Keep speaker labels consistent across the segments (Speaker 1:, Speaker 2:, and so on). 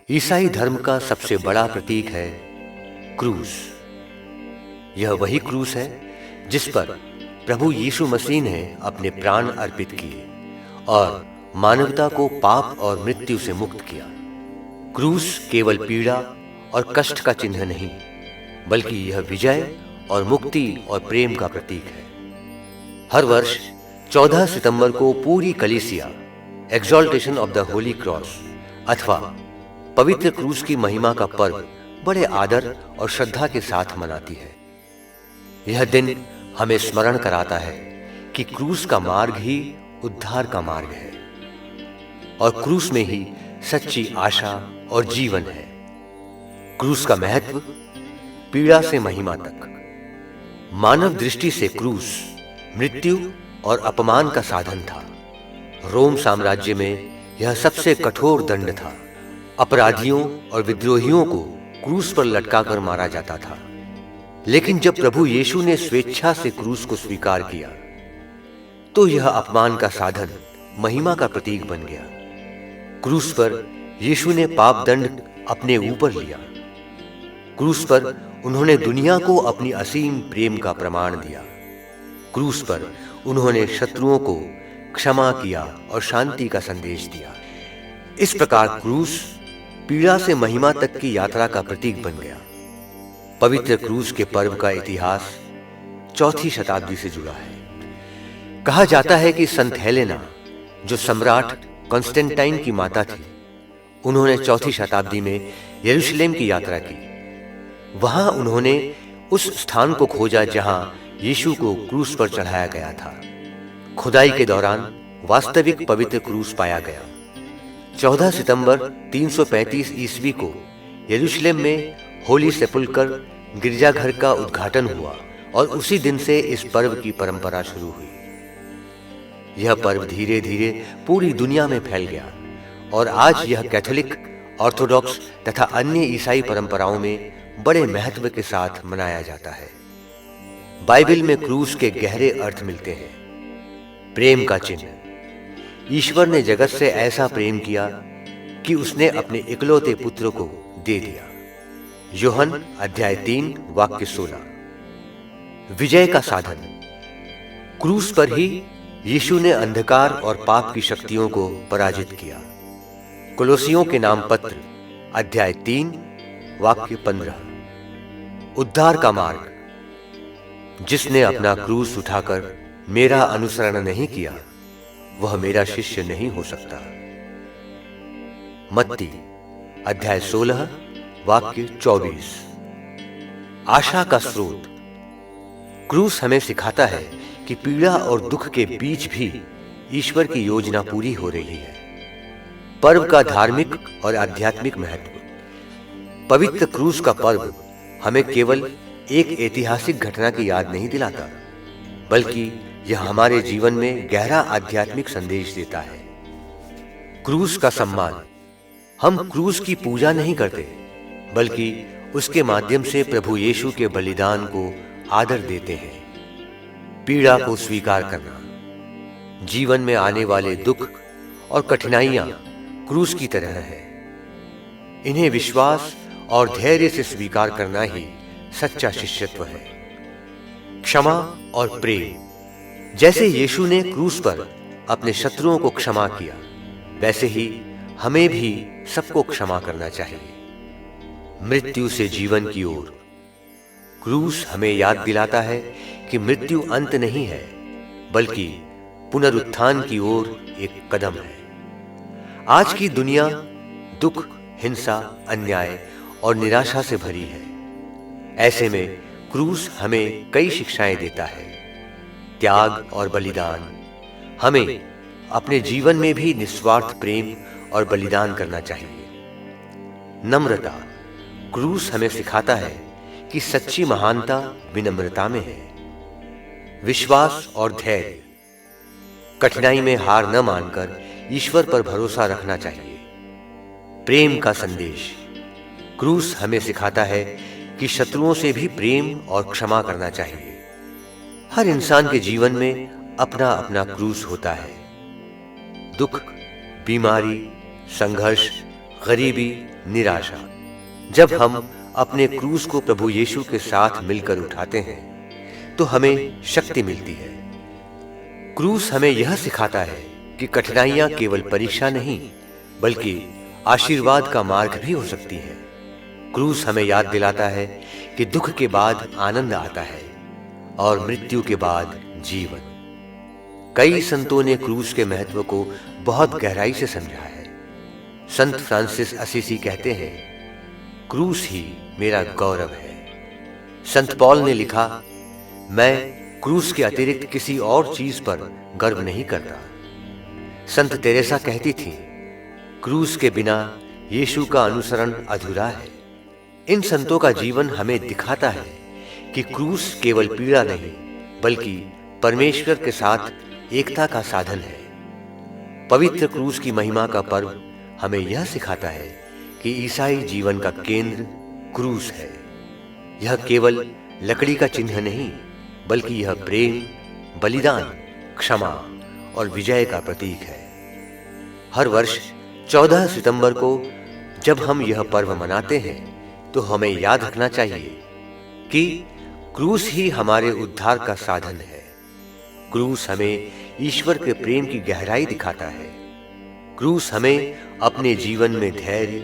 Speaker 1: ईसाई धर्म का सबसे बड़ा प्रतीक है क्रूस। यह वही क्रूस है जिस पर प्रभु यीशु मसीह ने अपने प्राण अर्पित किए और मानवता को पाप और मृत्यु से मुक्त किया। क्रूस केवल पीड़ा और कष्ट का चिन्ह नहीं, बल्कि यह विजय और मुक्ति और प्रेम का प्रतीक है। हर वर्ष 14 सितंबर को पूरी कलीसिया exaltation of the Holi cross अथवा पवित्र क्रूस की महिमा का पर्व बड़े आदर और श्रद्धा के साथ मनाती है। यह दिन हमें स्मरण कराता है कि क्रूस का मार्ग ही उद्धार का मार्ग है और क्रूस में ही सच्ची आशा और जीवन है। क्रूस का महत्व पीड़ा से महिमा तक। मानव दृष्टि से क्रूस मृत्यु और अपमान का साधन था। रोम साम्राज्य में यह सबसे कठोर दंड था। अपराधियों और विद्रोहियों को क्रूस पर लटकाकर मारा जाता था। लेकिन जब प्रभु यीशु ने स्वेच्छा से क्रूस को स्वीकार किया, तो यह अपमान का साधन महिमा का प्रतीक बन गया। क्रूस पर यीशु ने पाप दंड अपने ऊपर लिया। क्रूस पर उन्होंने दुनिया को अपनी असीम प्रेम का प्रमाण दिया। क्रूस पर उन्होंने शत्रुओं को क्षमा किया और शांति का संदेश दिया। इस प्रकार क्रूस पीड़ा से महिमा तक की यात्रा का प्रतीक बन गया। पवित्र क्रूस के पर्व का इतिहास 4वीं शताब्दी से जुड़ा है। कहा जाता है कि संत हेलेना, जो सम्राट कॉन्स्टेंटाइन की माता थी, उन्होंने 4वीं शताब्दी में यरूशलेम की यात्रा की। वहां उन्होंने उस स्थान को खोजा जहां यीशु को क्रूस पर चढ़ाया गया था। खुदाई के दौरान वास्तविक पवित्र क्रूस पाया गया। 14 सितंबर 335 ईस्वी को यरूशलेम में होली सेपुल्कर गिरजाघर का उद्घाटन हुआ और उसी दिन से इस पर्व की परंपरा शुरू हुई। यह पर्व धीरे धीरे पूरी दुनिया में फैल गया और आज यह कैथोलिक, ऑर्थोडॉक्स तथा अन्य ईसाई परंपराओं में बड़े महत्व के साथ मनाया जाता है। बाइबल में क्रूस के गहरे अर्थ मिलते हैं। प्रेम का चिन्ह। ईश्वर ने जगत से ऐसा प्रेम किया कि उसने अपने इकलौते पुत्र को दे दिया। यूहन्ना अध्याय 3 वाक्य 16। विजय का साधन। क्रूस पर ही यीशु ने अंधकार और पाप की शक्तियों को पराजित किया। कोलोसियों के नाम पत्र अध्याय 3 वाक्य 15। उद्धार का मार्ग। जिसने अपना क्रूस उठाकर मेरा अनुसरण नहीं किया, वह मेरा शिष्य नहीं हो सकता। मत्ती अध्याय 16 वाक्य 24। आशा का स्रोत। क्रूस हमें सिखाता है कि पीड़ा और दुख के बीच भी ईश्वर की योजना पूरी हो रही है। पर्व का धार्मिक और आध्यात्मिक महत्व। पवित्र क्रूस का पर्व हमें केवल एक ऐतिहासिक घटना की याद नहीं दिलाता, बल्कि यह हमारे जीवन में गहरा आध्यात्मिक संदेश देता है। क्रूस का सम्मान। हम क्रूस की पूजा नहीं करते, बल्कि उसके माध्यम से प्रभु यीशु के बलिदान को आदर देते हैं। पीड़ा को स्वीकार करना। जीवन में आने वाले दुख और कठिनाइयां क्रूस की तरह है। इन्हें विश्वास और धैर्य से स्वीकार करना ही सच्चा शिष्यत्व है। क्षमा और प्रेम। जैसे यीशु ने क्रूस पर अपने शत्रुओं को क्षमा किया, वैसे ही हमें भी सबको क्षमा करना चाहिए। मृत्यु से जीवन की ओर। क्रूस हमें याद दिलाता है कि मृत्यु अंत नहीं है, बल्कि पुनरुत्थान की ओर एक कदम है। आज की दुनिया दुख, हिंसा, अन्याय और निराशा से भरी है। ऐसे में क्रूस हमें कई शिक्षाएं देता है। त्याग और बलिदान। हमें अपने जीवन में भी निस्वार्थ प्रेम और बलिदान करना चाहिए। नम्रता। क्रूस हमें सिखाता है कि सच्ची महानता विनम्रता में है। विश्वास और धैर्य। कठिनाई में हार न मानकर ईश्वर पर भरोसा रखना चाहिए। प्रेम का संदेश। क्रूस हमें सिखाता है कि शत्रुओं से भी प्रेम और क्षमा करना चाहिए। हर इंसान के जीवन में अपना अपना क्रूस होता है। दुख, बीमारी, संघर्ष गरीबी, निराशा। जब हम अपने क्रूस को प्रभु यीशु के साथ मिलकर उठाते हैं तो हमें शक्ति मिलती है। क्रूस हमें यह सिखाता है कि कठिनाइयां केवल परीक्षा नहीं बल्कि आशीर्वाद का मार्ग भी हो सकती है। क्रूस हमें याद दिलाता है कि दुख के बाद आनंद आता है और मृत्यु के बाद जीवन। कई संतों ने क्रूस के महत्व को बहुत गहराई से समझा है। संत फ्रांसिस असीसी कहते हैं, क्रूस ही मेरा गौरव है। संत पॉल ने लिखा, मैं क्रूस के अतिरिक्त किसी और चीज पर गर्व नहीं करता। संत तेरेसा कहती थी, क्रूस के बिना यीशु का अनुसरण अधूरा है। इन संतों का जीवन हमें दिखाता है कि क्रूस केवल पीड़ा नहीं बल्कि परमेश्वर के साथ एकता का साधन है। पवित्र क्रूस की महिमा का पर्व हमें यह सिखाता है कि ईसाई जीवन का केंद्र क्रूस है। यह केवल लकड़ी का चिन्ह नहीं बल्कि यह प्रेम, बलिदान, क्षमा और विजय का प्रतीक है। हर वर्ष 14 सितंबर को जब हम यह पर्व मनाते हैं तो हमें याद रखना चाहिए कि क्रूस ही हमारे उद्धार का साधन है। क्रूस हमें ईश्वर के प्रेम की गहराई दिखाता है। क्रूस हमें अपने जीवन में धैर्य,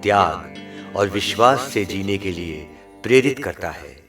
Speaker 1: त्याग और विश्वास से जीने के लिए प्रेरित करता है।